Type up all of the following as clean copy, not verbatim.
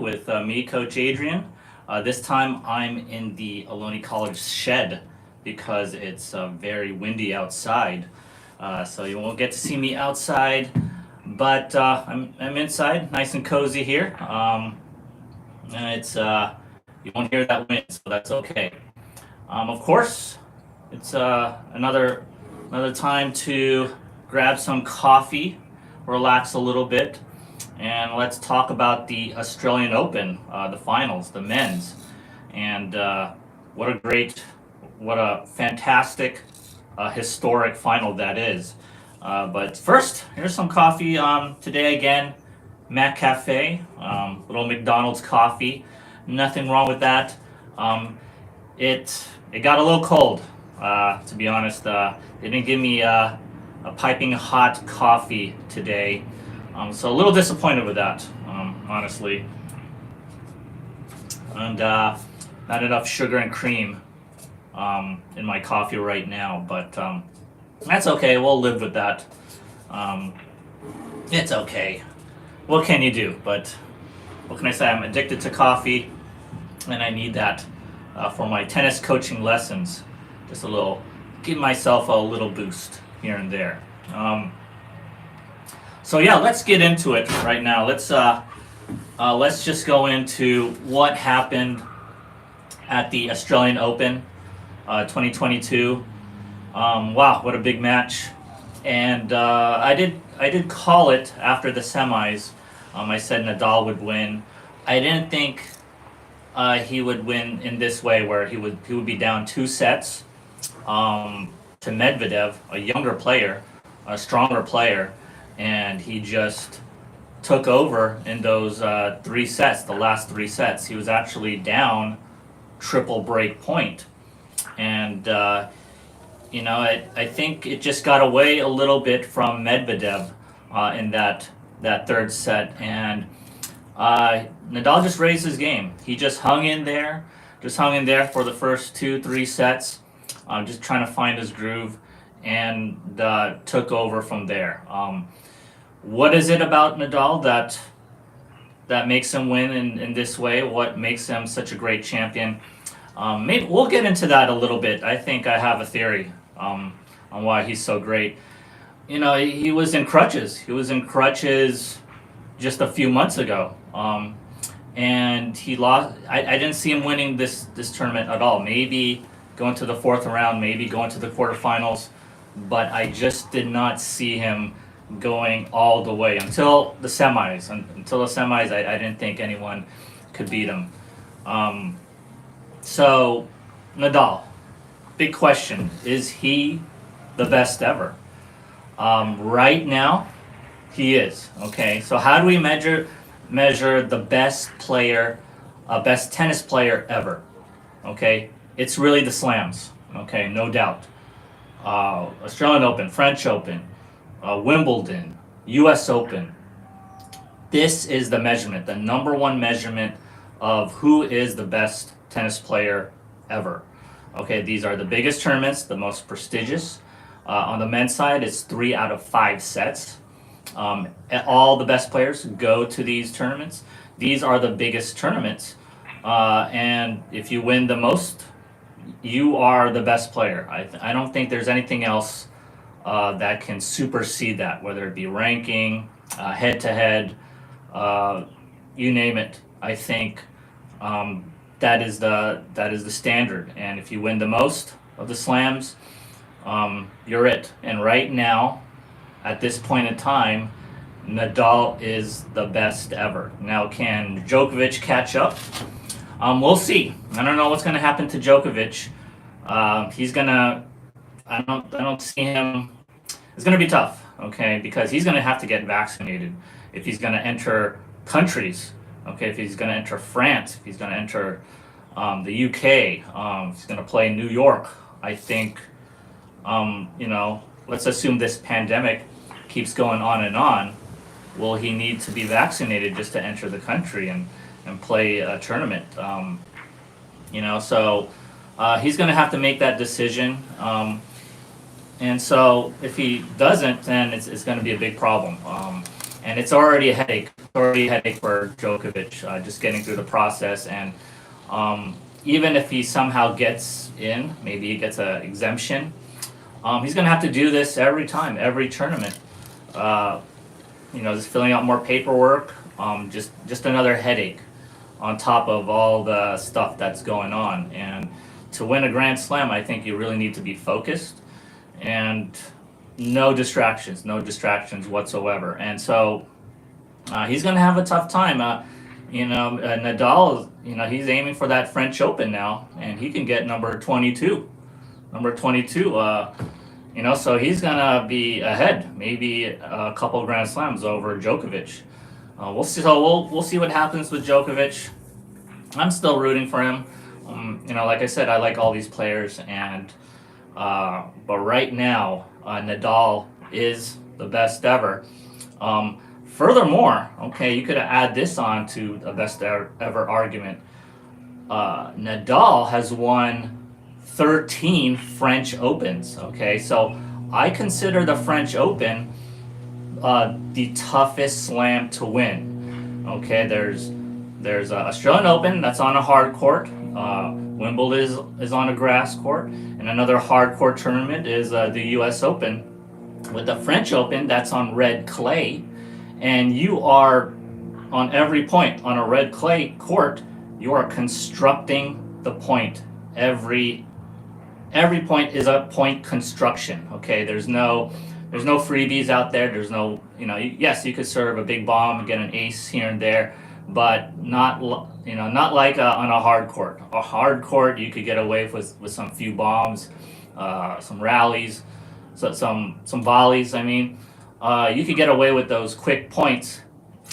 with me, Coach Adrian. This time I'm in the Ohlone College shed because it's very windy outside. So you won't get to see me outside, but I'm inside, nice and cozy here. And it's you won't hear that wind, so that's okay. Of course, it's another time to grab some coffee, relax a little bit, and let's talk about the Australian Open, the finals, the men's, and what a fantastic, historic final that is. But first, here's some coffee. Today again, Mac Cafe, little McDonald's coffee. Nothing wrong with that. Um, it got a little cold, to be honest. They didn't give me a piping hot coffee today. So a little disappointed with that, honestly. And not enough sugar and cream in my coffee right now, but that's okay. We'll live with that. Um, it's okay. What can you do? But what can I say? I'm addicted to coffee, and I need that for my tennis coaching lessons. Just a little, give myself a little boost here and there. So yeah, let's get into it right now. Let's just go into what happened at the Australian Open 2022. Wow, what a big match! And I did call it after the semis. I said Nadal would win. I didn't think he would win in this way, where he would be down 2 sets to Medvedev, a younger player, a stronger player, and he just took over in those 3 sets, the last 3 sets. He was actually down triple break point. And, I think it just got away a little bit from Medvedev in that third set. And Nadal just raised his game. He just hung in there for the first 2-3 sets, just trying to find his groove, and took over from there. What is it about Nadal that makes him win in this way? What makes him such a great champion? Maybe we'll get into that a little bit. I think I have a theory on why he's so great. He was in crutches. He was in crutches just a few months ago, and he lost. I didn't see him winning this tournament at all. Maybe going to the fourth round, maybe going to the quarterfinals, but I just did not see him going all the way until the semis. Until the semis, I didn't think anyone could beat him. So, Nadal, big question: is he the best ever? Right now, he is. Okay, so how do we measure the best player, best tennis player ever? Okay, it's really the slams. Okay, no doubt. Australian Open, French Open, Wimbledon, U.S. Open. This is the measurement, the number one measurement of who is the best tennis player ever. Okay, these are the biggest tournaments, the most prestigious. On the men's side, it's 3 out of 5 sets. All the best players go to these tournaments. These are the biggest tournaments. And if you win the most, you are the best player. I don't think there's anything else that can supersede that, whether it be ranking, head to head, you name it. I think that is the standard. And if you win the most of the slams, you're it. And right now, at this point in time, Nadal is the best ever. Now, can Djokovic catch up? We'll see. I don't know what's going to happen to Djokovic. He's gonna. I don't see him. It's going to be tough, okay, because he's going to have to get vaccinated if he's going to enter countries. Okay, if he's going to enter France, if he's going to enter the UK, if he's going to play New York. I think, let's assume this pandemic keeps going on and on. Will he need to be vaccinated just to enter the country and play a tournament? So he's going to have to make that decision. And so if he doesn't, then it's going to be a big problem. and it's already a headache. It's already a headache for Djokovic, just getting through the process. And even if he somehow gets in, maybe he gets an exemption, he's going to have to do this every time, every tournament. Just filling out more paperwork, just another headache on top of all the stuff that's going on. And to win a Grand Slam, I think you really need to be focused and no distractions whatsoever. And so he's going to have a tough time. Nadal, he's aiming for that French Open now, and he can get number 22. So he's going to be ahead, maybe a couple Grand Slams over Djokovic. We'll see. So we'll see what happens with Djokovic. I'm still rooting for him. Like I said, I like all these players, and but right now, Nadal is the best ever. Furthermore, okay, you could add this on to the best ever argument. Nadal has won 13 French Opens. Okay, so I consider the French Open the toughest slam to win. Okay, there's Australian Open that's on a hard court. Wimbledon is on a grass court, and another hard court tournament is the U.S. Open. With the French Open, that's on red clay, and you are on every point on a red clay court. You are constructing the point. Every point is a point construction. Okay, there's no freebies out there. There's no, yes, you could serve a big bomb and get an ace here and there, but not like on a hard court. A hard court, you could get away with some few bombs, some rallies, some volleys. You could get away with those quick points.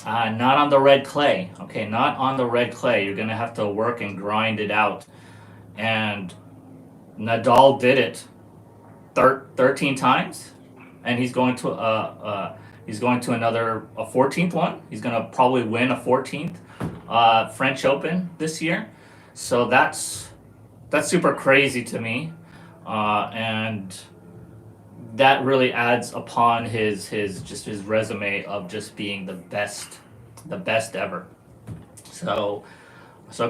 Not on the red clay. Okay, not on the red clay. You're gonna have to work and grind it out. And Nadal did it 13 times, and he's going to another a 14th one. He's gonna probably win a 14th French Open this year. So that's super crazy to me, and that really adds upon his resume of just being the best ever. So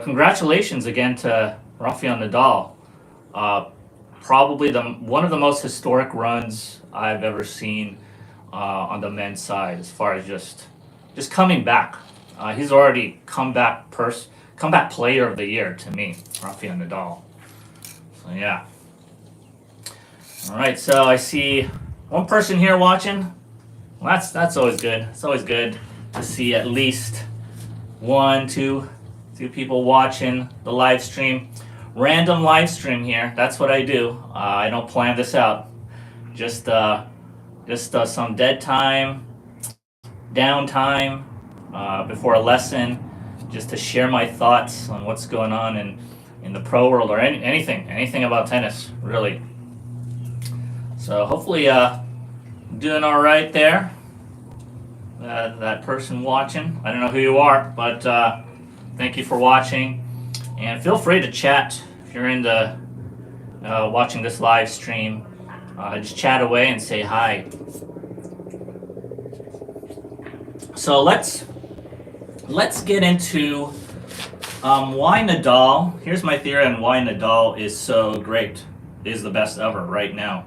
congratulations again to Rafael Nadal. Probably one of the most historic runs I've ever seen on the men's side, as far as just coming back. He's already comeback player of the year to me, Rafael Nadal. So yeah. All right, so I see one person here watching. Well, that's always good. It's always good to see at least two people watching the live stream. Random live stream here. That's what I do. I don't plan this out. Just some dead time, downtime before a lesson, just to share my thoughts on what's going on in the pro world, or anything about tennis, really. So hopefully doing all right there. That person watching, I don't know who you are, but thank you for watching, and feel free to chat if you're into watching this live stream. Just chat away and say hi. So let's get into why Nadal. Here's my theory on why Nadal is so great, is the best ever right now.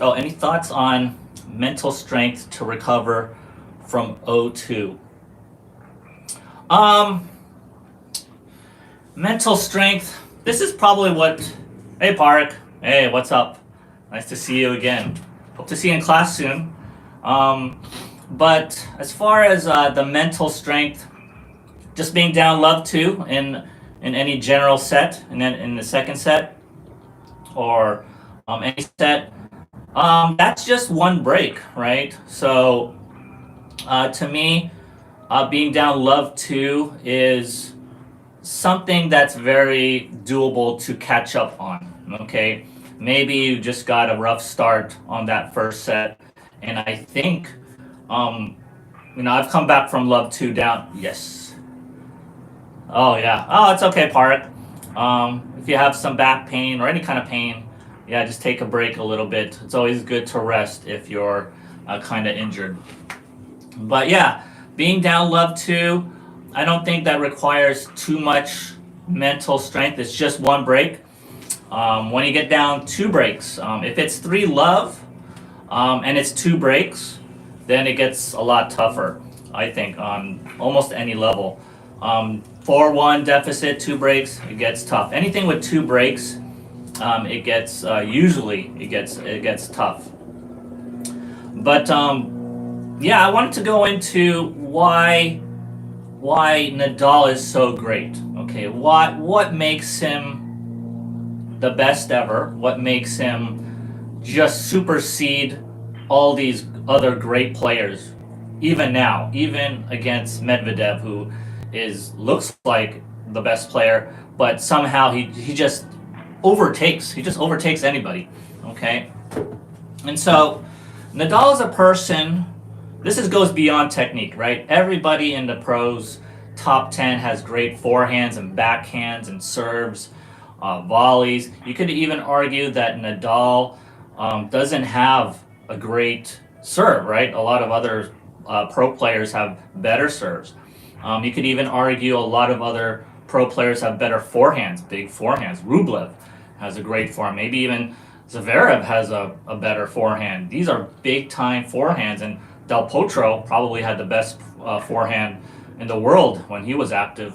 Oh, any thoughts on mental strength to recover from 0-2? Mental strength. This is probably what. Hey, Park. Hey, what's up? Nice to see you again. Hope to see you in class soon. But as far as the mental strength, just being down love 2 in any general set, and then in the second set, or any set, that's just one break, right? So to me, being down love 2 is something that's very doable to catch up on. Okay, maybe you just got a rough start on that first set, and I think I've come back from love 2 down. Yes. Oh yeah. Oh, it's okay, Park. If you have some back pain or any kind of pain, yeah, just take a break a little bit. It's always good to rest if you're kind of injured. But yeah, being down love 2, I don't think that requires too much mental strength. It's just one break. When you get down 2 breaks, if it's 3 love and it's 2 breaks, then it gets a lot tougher, I think, on almost any level. 4-1 deficit, 2 breaks, it gets tough. Anything with 2 breaks, it gets usually it gets tough. But yeah, I wanted to go into why Nadal is so great. Okay, what makes him the best ever? What makes him just supersede all these other great players, even now, even against Medvedev, who looks like the best player, but somehow he just overtakes anybody. Okay, and so Nadal is a person. Goes beyond technique, right? Everybody in the pros top 10 has great forehands and backhands and serves, volleys. You could even argue that Nadal doesn't have a great serve, right? A lot of other pro players have better serves. You could even argue a lot of other pro players have better forehands, big forehands. Rublev has a great forehand. Maybe even Zverev has a better forehand. These are big time forehands, and Del Potro probably had the best forehand in the world when he was active.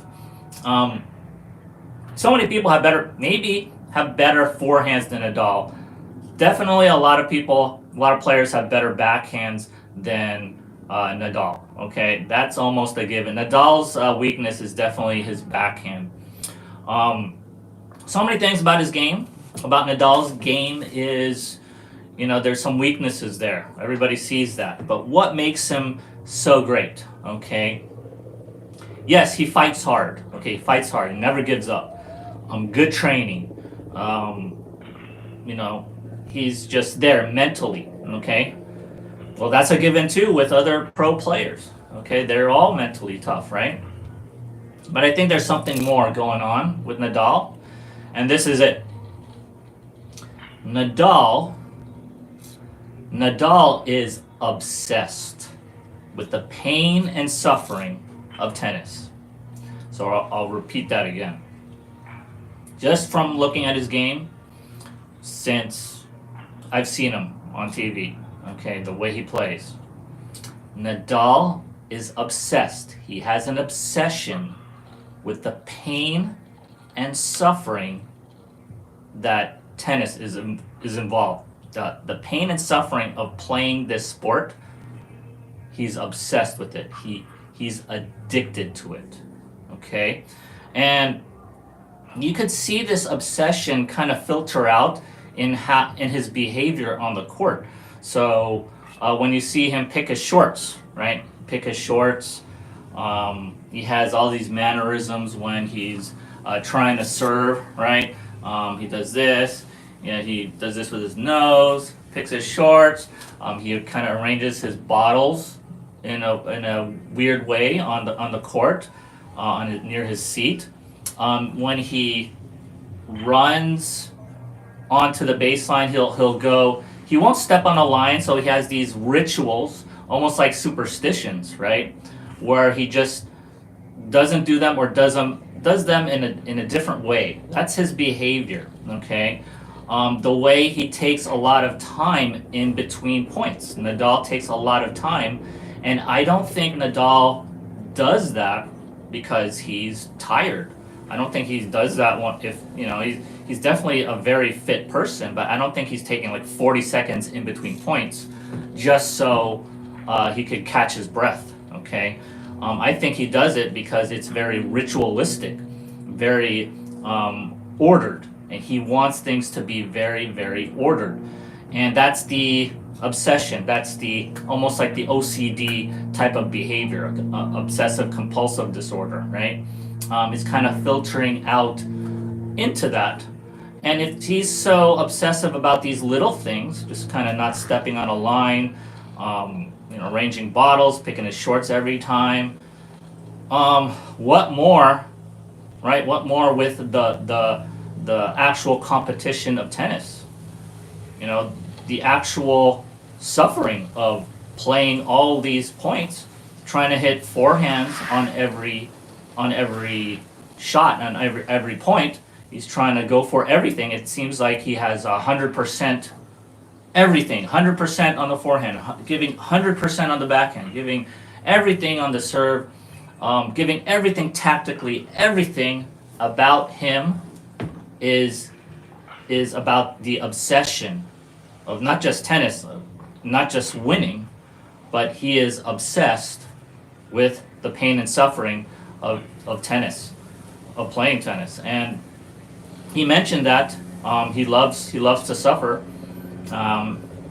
So many people have better forehands than Nadal. Definitely a lot of players have better backhands than Nadal. Okay, that's almost a given. Nadal's weakness is definitely his backhand. So many things about Nadal's game is, there's some weaknesses there. Everybody sees that. But what makes him so great? Okay. Yes, he fights hard. Okay, he fights hard. He never gives up. Good training. He's just there mentally. Okay. Well, that's a given too with other pro players. Okay, they're all mentally tough, right? But I think there's something more going on with Nadal, and this is it. Nadal is obsessed with the pain and suffering of tennis. So I'll repeat that again. Just from looking at his game, since I've seen him on TV, okay, the way he plays, Nadal is obsessed. He has an obsession with the pain and suffering that tennis is involved. The pain and suffering of playing this sport, he's obsessed with it. He's addicted to it. Okay? And you could see this obsession kind of filter out in his behavior on the court. So when you see him pick his shorts, right? He has all these mannerisms when he's trying to serve, right? He does this. He does this with his nose, picks his shorts. He kind of arranges his bottles in a weird way on the court, near his seat. When he runs onto the baseline, he'll go. He won't step on a line, so he has these rituals, almost like superstitions, right? Where he just doesn't do them or does them in a different way. That's his behavior, okay? The way he takes a lot of time in between points. Nadal takes a lot of time, and I don't think Nadal does that because he's tired. I don't think he does that he's definitely a very fit person, but I don't think he's taking like 40 seconds in between points just so he could catch his breath, okay? I think he does it because it's very ritualistic, very ordered, and he wants things to be very, very ordered. And that's the obsession. That's almost like the OCD type of behavior, obsessive compulsive disorder, right? It's kind of filtering out into that. And if he's so obsessive about these little things, just kind of not stepping on a line, arranging bottles, picking his shorts every time, what more, right? What more with the actual competition of tennis? The actual suffering of playing all these points. trying to hit forehands on every shot, on every point. He's trying to go for everything. It seems like he has 100% everything, 100% on the forehand, giving 100% on the backhand, giving everything on the serve, giving everything tactically. Everything about him is about the obsession of not just tennis, not just winning, but he is obsessed with the pain and suffering of tennis, of playing tennis. And he mentioned that he loves to suffer.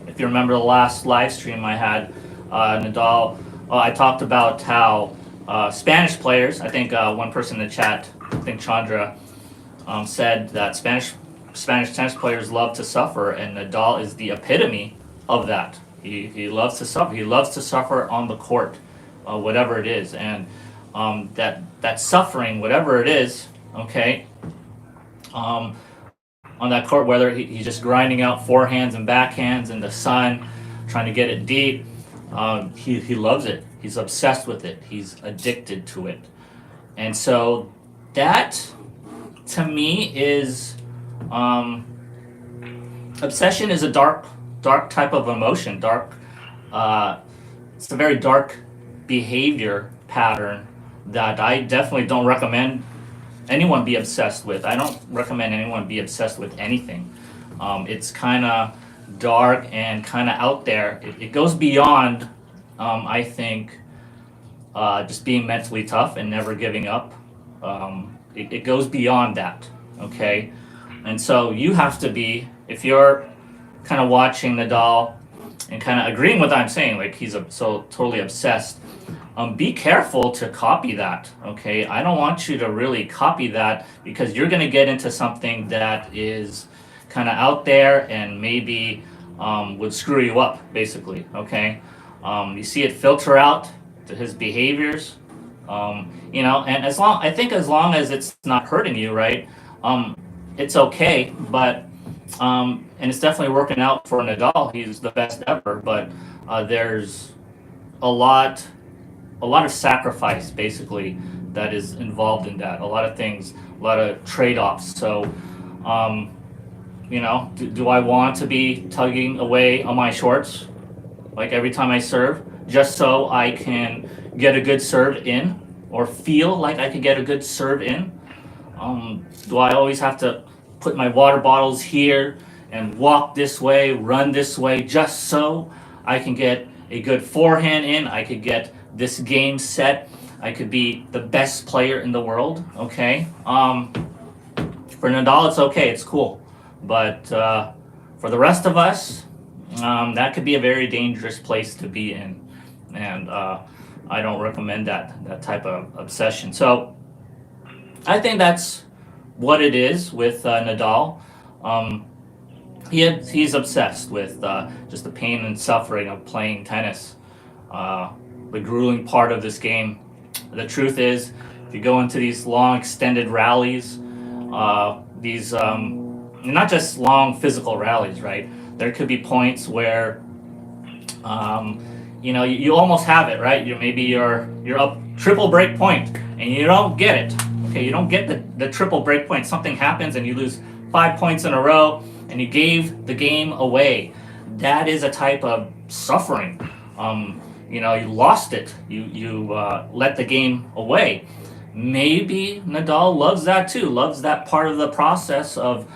If you remember the last live stream I had, Nadal, I talked about how Spanish players, I think one person in the chat, I think Chandra, said that Spanish tennis players love to suffer, and Nadal is the epitome of that. He loves to suffer. He loves to suffer on the court, whatever it is, and that suffering, whatever it is, okay, on that court, whether he's just grinding out forehands and backhands in the sun, trying to get it deep, he loves it. He's obsessed with it. He's addicted to it, and so that, to me, is obsession is a dark type of emotion. It's a very dark behavior pattern that I definitely don't recommend anyone be obsessed with. I don't recommend anyone be obsessed with anything. It's kind of dark and kind of out there. It goes beyond, I think, just being mentally tough and never giving up. It goes beyond that, okay? And so you have to be, if you're kind of watching Nadal and kind of agreeing with what I'm saying, like he's so totally obsessed, be careful to copy that, okay? I don't want you to really copy that, because you're going to get into something that is kind of out there and maybe would screw you up, basically, okay? You see it filter out to his behaviors, and as long as it's not hurting you, right? It's okay, but and it's definitely working out for Nadal. He's the best ever, but there's a lot of sacrifice, basically, that is involved in that. A lot of things, a lot of trade-offs. So, do I want to be tugging away on my shorts, like every time I serve, just so I can get a good serve in, or feel like I can get a good serve in? Do I always have to put my water bottles here and walk this way, run this way, just so I can get a good forehand in? I could get this game set. I could be the best player in the world, okay? For Nadal, it's okay, it's cool. But for the rest of us, that could be a very dangerous place to be in. And I don't recommend that type of obsession. So I think that's what it is with Nadal. He's obsessed with just the pain and suffering of playing tennis, the grueling part of this game. The truth is, if you go into these long extended rallies, these not just long physical rallies, right? There could be points where you almost have it, right? You're up triple break point and you don't get it. Okay, you don't get the triple break point. Something happens and you lose 5 points in a row and you gave the game away. That is a type of suffering. You lost it. You let the game away. Maybe Nadal loves that too. Loves that part of the process of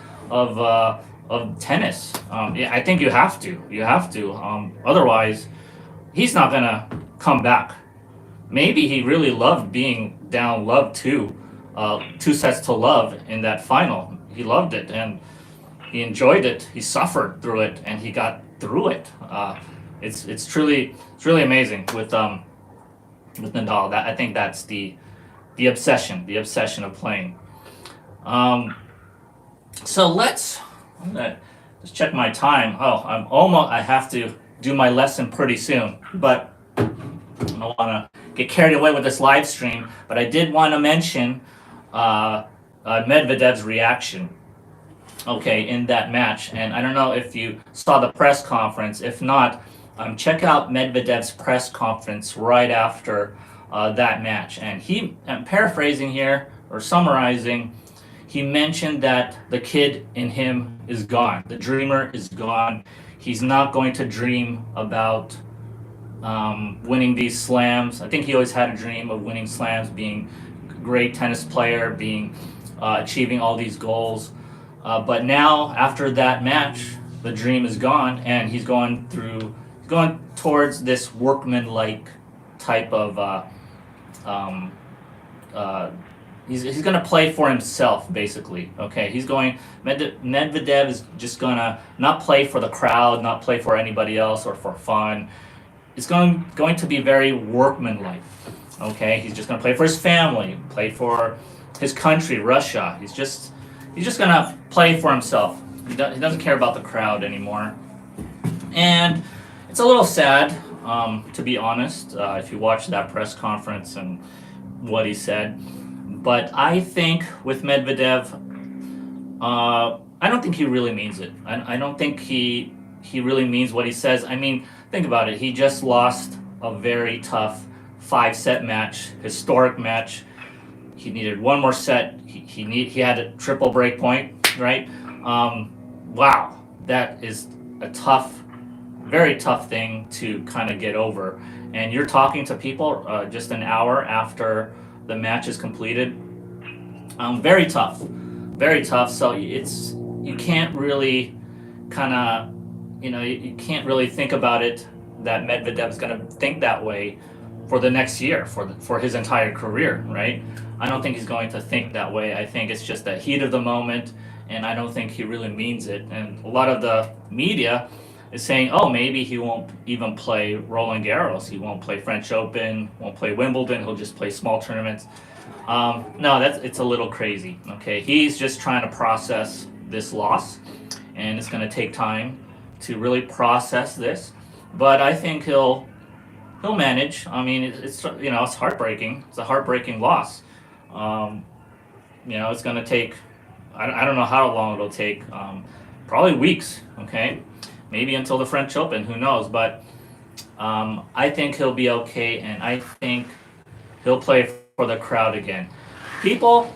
tennis. I think you have to. You have to. Otherwise, he's not gonna come back. Maybe he really loved being down love 2 sets to love in that final. He loved it and he enjoyed it. He suffered through it and he got through it. It's really amazing with Nadal. That, I think that's the obsession of playing. So I'm gonna just check my time. I have to do my lesson pretty soon, but I don't want to get carried away with this live stream. But I did want to mention Medvedev's reaction, okay, in that match. And I don't know if you saw the press conference. If not, check out Medvedev's press conference right after that match. And I'm paraphrasing here or summarizing, he mentioned that the kid in him is gone. The dreamer is gone. He's not going to dream about winning these slams. I think he always had a dream of winning slams, being a great tennis player, achieving all these goals. But now, after that match, the dream is gone, and he's going towards this workman-like type of. He's going to play for himself, basically. Okay, Medvedev is just going to not play for the crowd, not play for anybody else or for fun. It's going to be very workman-like. Okay, he's just going to play for his family, play for his country, Russia. He's just going to play for himself. He doesn't care about the crowd anymore. And it's a little sad, to be honest, if you watch that press conference and what he said. But I think with Medvedev, I don't think he really means it. I don't think he really means what he says. I mean, think about it. He just lost a very tough 5-set match, historic match. He needed one more set. He had a triple break point, right? Wow, that is a very tough thing to kind of get over. And you're talking to people just an hour after the match is completed. Very tough, very tough. So you can't really you can't really think about it that Medvedev is going to think that way for the next year, for his entire career, right? I don't think he's going to think that way. I think it's just the heat of the moment, and I don't think he really means it. And a lot of the media is saying, oh, maybe he won't even play Roland Garros. He won't play French Open, won't play Wimbledon. He'll just play small tournaments. No, it's a little crazy. Okay, he's just trying to process this loss, and it's going to take time to really process this. But I think he'll manage. I mean, it's heartbreaking. It's a heartbreaking loss. It's going to take. I don't know how long it'll take. Probably weeks. Okay, maybe until the French Open. Who knows? But I think he'll be okay, and I think he'll play for the crowd again. People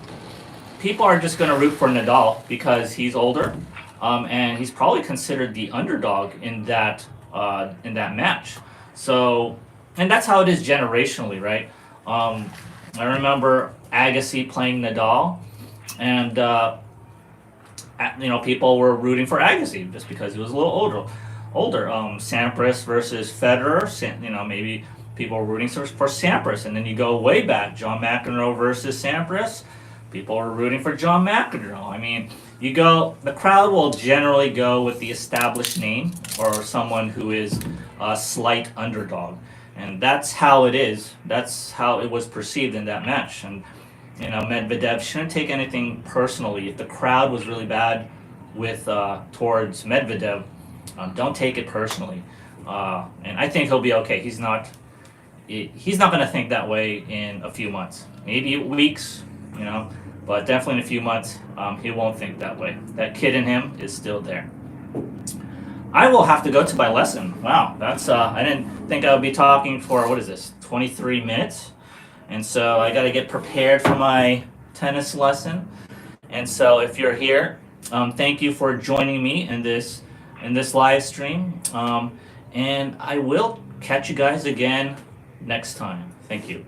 are just going to root for Nadal because he's older, and he's probably considered the underdog in that match. So, and that's how it is generationally, right? I remember Agassi playing Nadal, and people were rooting for Agassi just because he was a little older. Sampras versus Federer, maybe people were rooting for Sampras, and then you go way back, John McEnroe versus Sampras. People were rooting for John McEnroe. I mean, the crowd will generally go with the established name or someone who is a slight underdog. And that's how it is. That's how it was perceived in that match. And, Medvedev shouldn't take anything personally. If the crowd was really bad towards Medvedev, don't take it personally. And I think he'll be okay. He's not going to think that way in a few months. Maybe weeks, but definitely in a few months, he won't think that way. That kid in him is still there. I will have to go to my lesson. Wow, that's I didn't think I would be talking for 23 minutes. And so I got to get prepared for my tennis lesson. And so if you're here, thank you for joining me in this live stream. And I will catch you guys again next time. Thank you.